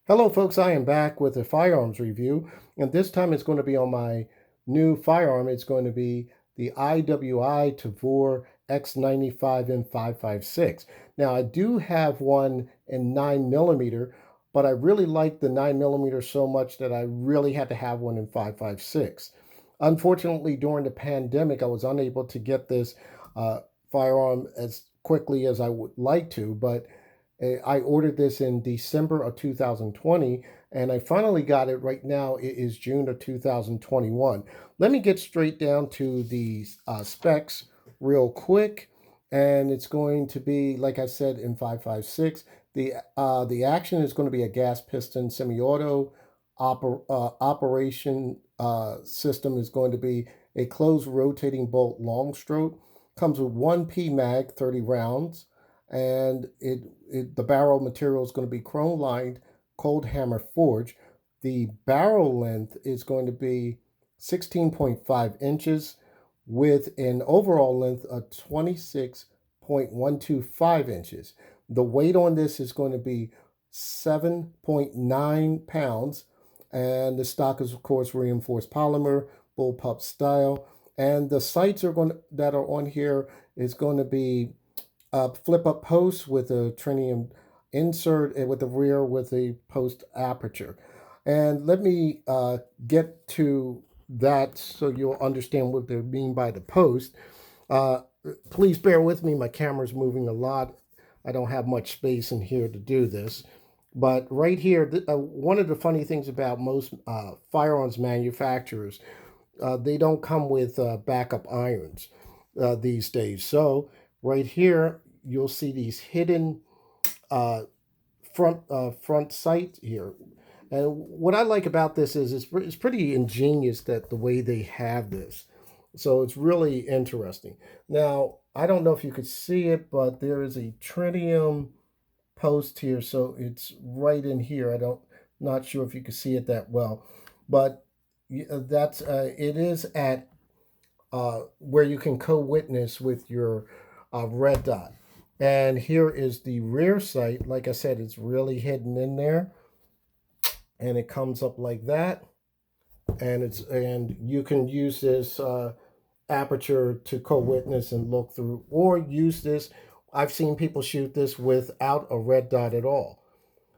Hello folks, I am back with a firearms review, and this time it's going to be on my new firearm. It's going to be the IWI Tavor X95 and 556. Now I do have one in 9mm, but I really like the 9mm so much that I really had to have one in 556. Unfortunately, during the pandemic, I was unable to get this uh, firearm as quickly as I would like to, but I ordered this in December of 2020, and I finally got it right now. It is June of 2021. Let me get straight down to the specs real quick, and it's going to be, like I said, in 556. The action is going to be a gas piston semi-auto. Operation system is going to be a closed rotating bolt long stroke. Comes with one P mag, 30 rounds, and the barrel material is going to be chrome lined, cold hammer forged. The barrel length is going to be 16.5 inches with an overall length of 26.125 inches. The weight on this is going to be 7.9 pounds, and the stock is, of course, reinforced polymer, bullpup style. And the sights that are on here is going to be flip up post with a tritium insert and with the rear with a post aperture. And let me get to that so you'll understand what they mean by the post. Uh, Please bear with me. My camera's moving a lot. I don't have much space in here to do this. But right here, one of the funny things about most firearms manufacturers, they don't come with backup irons these days. So right here, you'll see these hidden uh, front sight here. And what I like about this is it's pretty ingenious that the way they have this. So it's really interesting. Now, I don't know if you could see it, but there is a tritium post here. So it's right in here. Not sure if you can see it that well, but that's it is at where you can co-witness with your red dot. And here is the rear sight. Like I said, it's really hidden in there, and it comes up like that. And you can use this aperture to co-witness and look through, or use this. I've seen people shoot this without a red dot at all.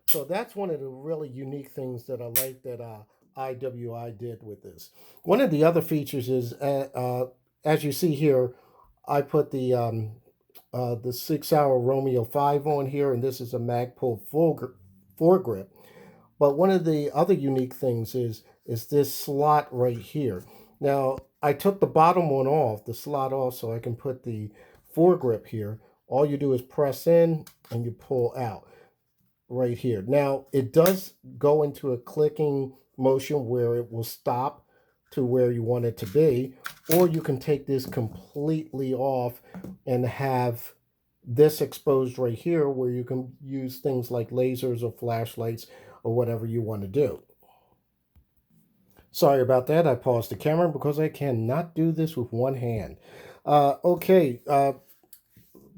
So that's one of the really unique things that I like that IWI did with this. One of the other features is, as you see here, I put the 6 hour Romeo 5 on here, and this is a Magpul foregrip. But one of the other unique things is this slot right here. Now I took the bottom one off, the slot off, so I can put the foregrip here. All you do is press in and you pull out right here. Now it does go into a clicking motion where it will stop to where you want it to be, or you can take this completely off and have this exposed right here where you can use things like lasers or flashlights or whatever you want to do. Sorry about that. I paused the camera because I cannot do this with one hand. Okay,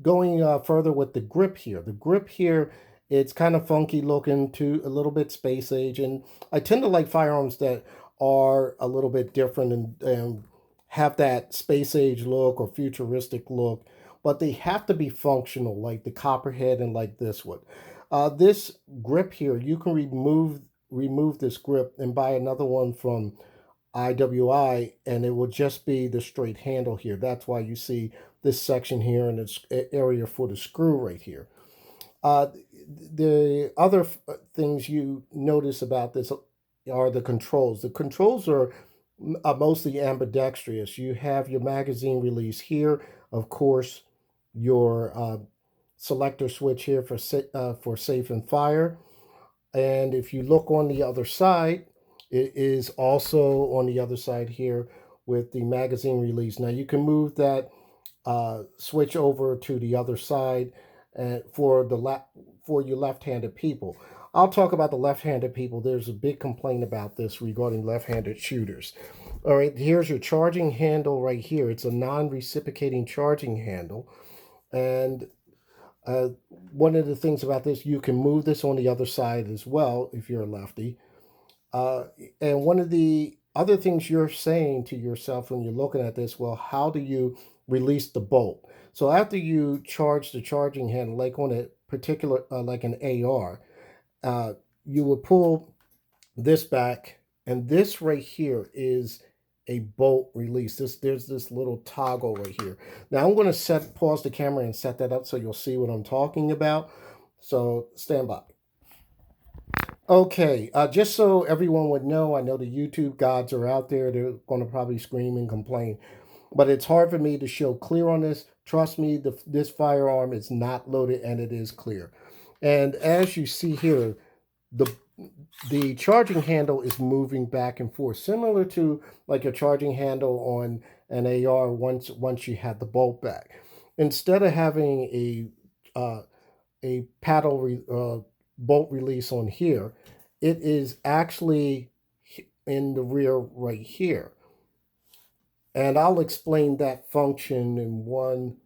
going further with the grip here. The grip here, it's kind of funky looking, to a little bit space age, and I tend to like firearms that are a little bit different and have that space age look or futuristic look, but they have to be functional, like the copperhead and like this one. This grip here, you can remove this grip and buy another one from IWI, and it will just be the straight handle here. That's why you see this section here and this area for the screw right here. Uh, the other things you notice about this are the controls. The controls are mostly ambidextrous. You have your magazine release here, of course, your selector switch here for safe and fire. And if you look on the other side, it is also on the other side here with the magazine release. Now you can move that switch over to the other side for you left-handed people. I'll talk about the left-handed people. There's a big complaint about this regarding left-handed shooters. All right, here's your charging handle right here. It's a non-reciprocating charging handle, and Uh, One of the things about this, you can move this on the other side as well if you're a lefty. Uh, and one of the other things you're saying to yourself when you're looking at this, well, how do you release the bolt? So after you charge the charging handle, like on a particular, like an AR, uh, you would pull this back, and this right here is a bolt release. There's this little toggle right here. Now I'm going to pause the camera and set that up so you'll see what I'm talking about. So stand by. Okay, just so everyone would know, I know the YouTube gods are out there. They're going to probably scream and complain, but it's hard for me to show clear on this. Trust me, this firearm is not loaded and it is clear. And as you see here, the the charging handle is moving back and forth, similar to like a charging handle on an AR once you had the bolt back. Instead of having a bolt release on here, it is actually in the rear right here. And I'll explain that function in one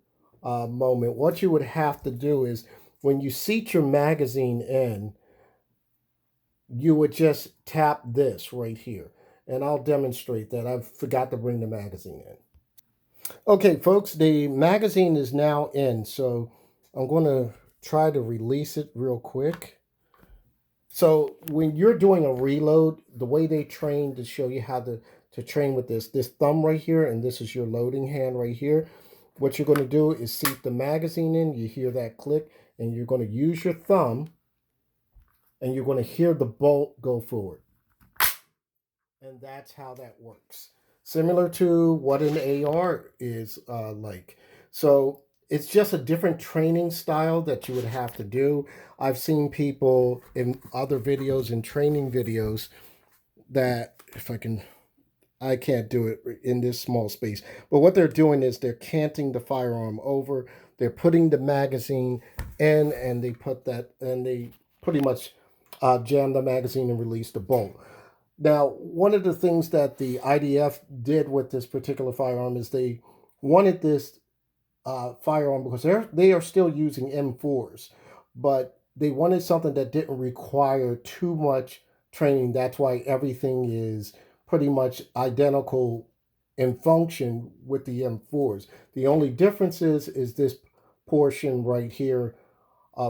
moment. What you would have to do is when you seat your magazine in, you would just tap this right here. And I'll demonstrate that. I forgot to bring the magazine in. Okay, folks, the magazine is now in. So I'm going to try to release it real quick. So when you're doing a reload, the way they train to show you how to train with this thumb right here, and this is your loading hand right here. What you're going to do is seat the magazine in. You hear that click, and you're going to use your thumb, and you're going to hear the bolt go forward. And that's how that works. Similar to what an AR is like. So it's just a different training style that you would have to do. I've seen people in other videos and training videos that, if I can't do it in this small space. But what they're doing is they're canting the firearm over. They're putting the magazine in, and they pretty much jam the magazine and release the bolt. Now, one of the things that the IDF did with this particular firearm is they wanted this firearm because they are still using M4s, but they wanted something that didn't require too much training. That's why everything is pretty much identical in function with the M4s. The only difference is this portion right here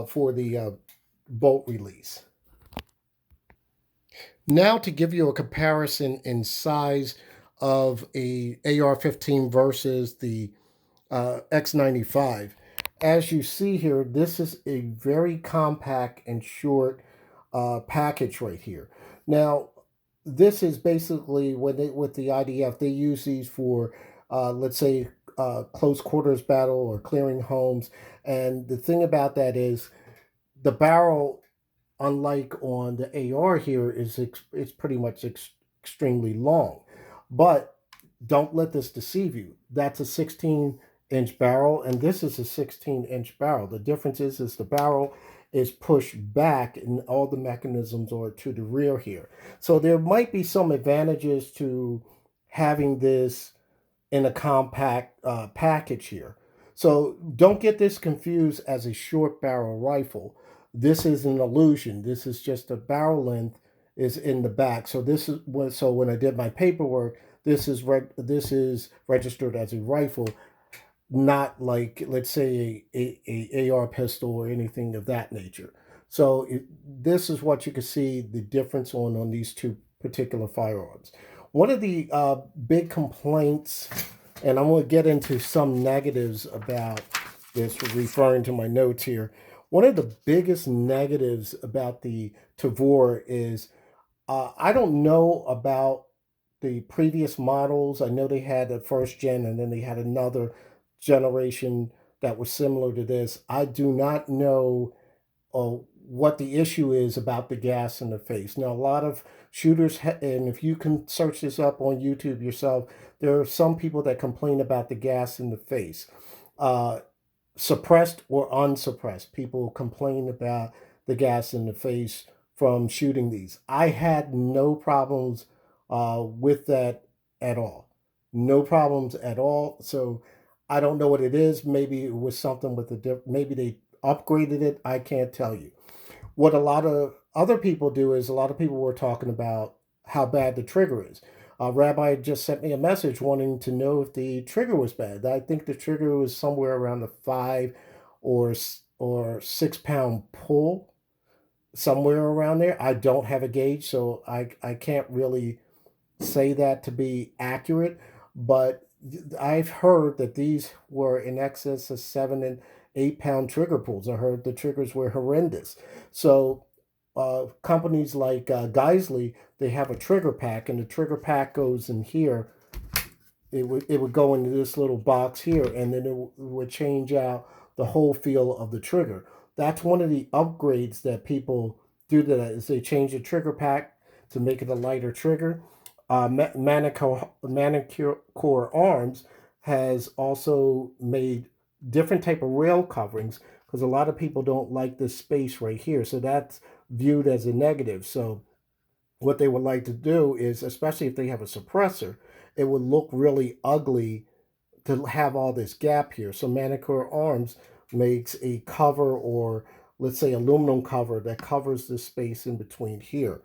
for the bolt release. Now to give you a comparison in size of a AR-15 versus the X95. As you see here, this is a very compact and short package right here. Now, this is basically with the IDF, they use these for, let's say, close quarters battle or clearing homes. And the thing about that is the barrel, unlike on the AR here, it's pretty much extremely long. But don't let this deceive you. That's a 16-inch barrel, and this is a 16-inch barrel. The difference is the barrel is pushed back, and all the mechanisms are to the rear here. So there might be some advantages to having this in a compact package here. So don't get this confused as a short barrel rifle. This is an illusion. This is just a barrel length is in the back. So when I did my paperwork, this is registered as a rifle, not like, let's say, a AR pistol or anything of that nature. So this is what you can see the difference on these two particular firearms. One of the big complaints, and I'm going to get into some negatives about this, referring to my notes here. One of the biggest negatives about the Tavor is I don't know about the previous models. I know they had the first gen, and then they had another generation that was similar to this. I do not know what the issue is about the gas in the face. Now, a lot of shooters, and if you can search this up on YouTube yourself, there are some people that complain about the gas in the face. Suppressed or unsuppressed, people complain about the gas in the face from shooting these. I had no problems with that at all. No problems at all. So I don't know what it is. Maybe it was something with maybe they upgraded it, I can't tell you. What a lot of other people do is a lot of people were talking about how bad the trigger is. Rabbi just sent me a message wanting to know if the trigger was bad. I think the trigger was somewhere around the 5 or 6 pound pull, somewhere around there. I don't have a gauge, so I can't really say that to be accurate, but I've heard that these were in excess of 7 and 8 pound trigger pulls. I heard the triggers were horrendous. So companies like Geisley, they have a trigger pack, and the trigger pack goes in here. It would go into this little box here, and then would change out the whole feel of the trigger. That's one of the upgrades that people do to that is they change the trigger pack to make it a lighter trigger. Manicure Arms has also made different type of rail coverings because a lot of people don't like this space right here. So that's viewed as a negative. So what they would like to do is, especially if they have a suppressor, it would look really ugly to have all this gap here. So Manicure Arms makes a cover, or let's say aluminum cover, that covers the space in between here.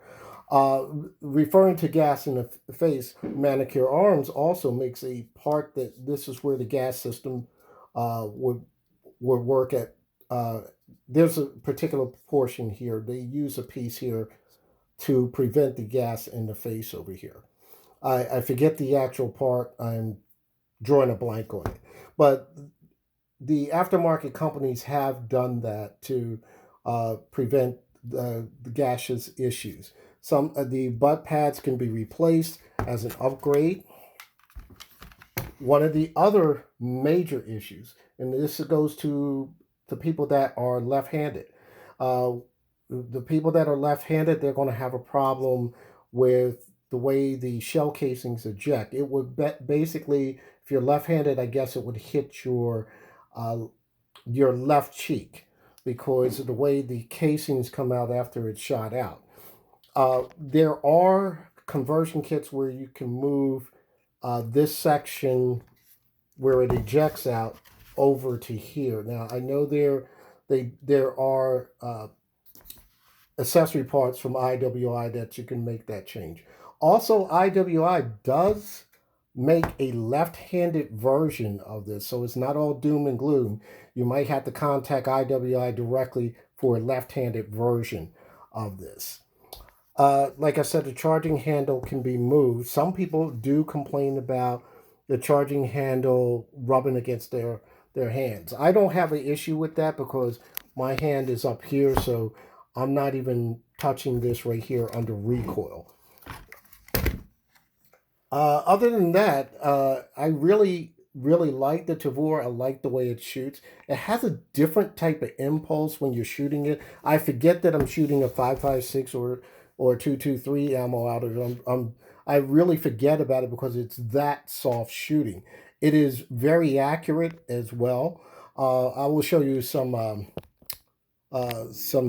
Referring to gas in the face, Manicure Arms also makes a part that this is where the gas system would work at. There's a particular portion here. They use a piece here to prevent the gas in the face over here. I forget the actual part. I'm drawing a blank on it. But the aftermarket companies have done that to prevent the gaseous issues. Some of the butt pads can be replaced as an upgrade. One of the other major issues, and this goes to the people that are left-handed. The people that are left-handed, they're going to have a problem with the way the shell casings eject. It would basically, if you're left-handed, I guess it would hit your left cheek because of the way the casings come out after it's shot out. There are conversion kits where you can move this section where it ejects out over to here. Now I know there are accessory parts from IWI that you can make that change. Also, IWI does make a left-handed version of this, so it's not all doom and gloom. You might have to contact IWI directly for a left-handed version of this. Like I said, the charging handle can be moved. Some people do complain about the charging handle rubbing against their hands. I don't have an issue with that because my hand is up here, so I'm not even touching this right here under recoil. Other than that, I really like the Tavor. I like the way it shoots. It has a different type of impulse when you're shooting it. I forget that I'm shooting a 5.56 or 2.23 ammo out of it. I really forget about it because it's that soft shooting. It is very accurate as well. I will show you some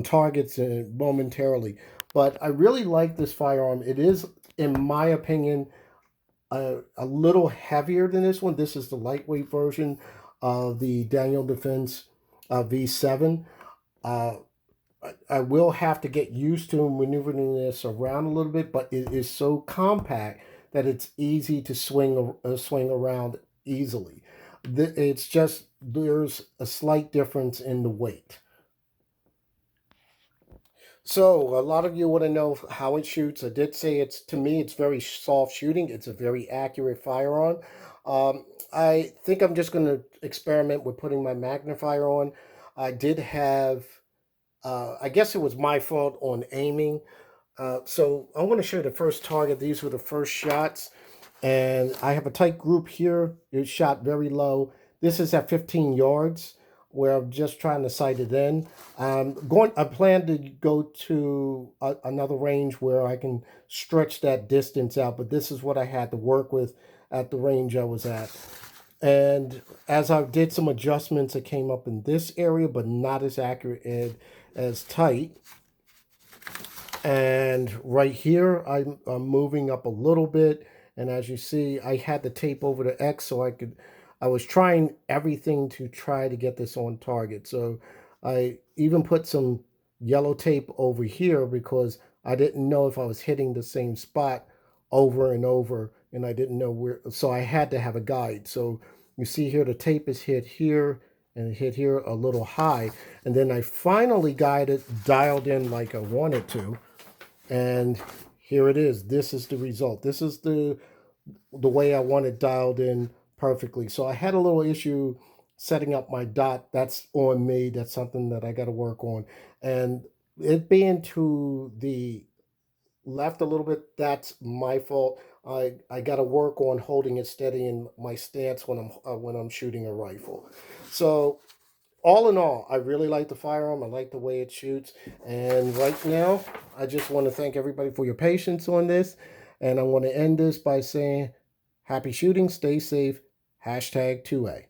targets momentarily, but I really like this firearm. It is, in my opinion, a little heavier than this one. This is the lightweight version of the Daniel Defense V7. I will have to get used to maneuvering this around a little bit, but it is so compact that it's easy to swing around easily. It's just there's a slight difference in the weight. So a lot of you want to know how it shoots. I did say to me, it's very soft shooting. It's a very accurate firearm. I think I'm just going to experiment with putting my magnifier on. I did have, I guess it was my fault on aiming. So I'm going to show you the first target. These were the first shots. And I have a tight group here. It shot very low. This is at 15 yards where I'm just trying to sight it in. I plan to go to another range where I can stretch that distance out, but this is what I had to work with at the range I was at. And as I did some adjustments, it came up in this area, but not as accurate as tight. And right here, I'm moving up a little bit. And as you see, I had the tape over the X so I was trying everything to try to get this on target. So I even put some yellow tape over here because I didn't know if I was hitting the same spot over and over, and I didn't know where, so I had to have a guide. So you see here the tape is hit here and it hit here a little high, and then I finally dialed in like I wanted to, and here it is. This is the result. This is the way I want it dialed in perfectly. So I had a little issue setting up my dot. That's on me. That's something that I got to work on. And it being to the left a little bit, that's my fault. I got to work on holding it steady in my stance when I'm shooting a rifle. So all in all, I really like the firearm. I like the way it shoots. And right now, I just want to thank everybody for your patience on this. And I want to end this by saying, happy shooting, stay safe, hashtag 2A.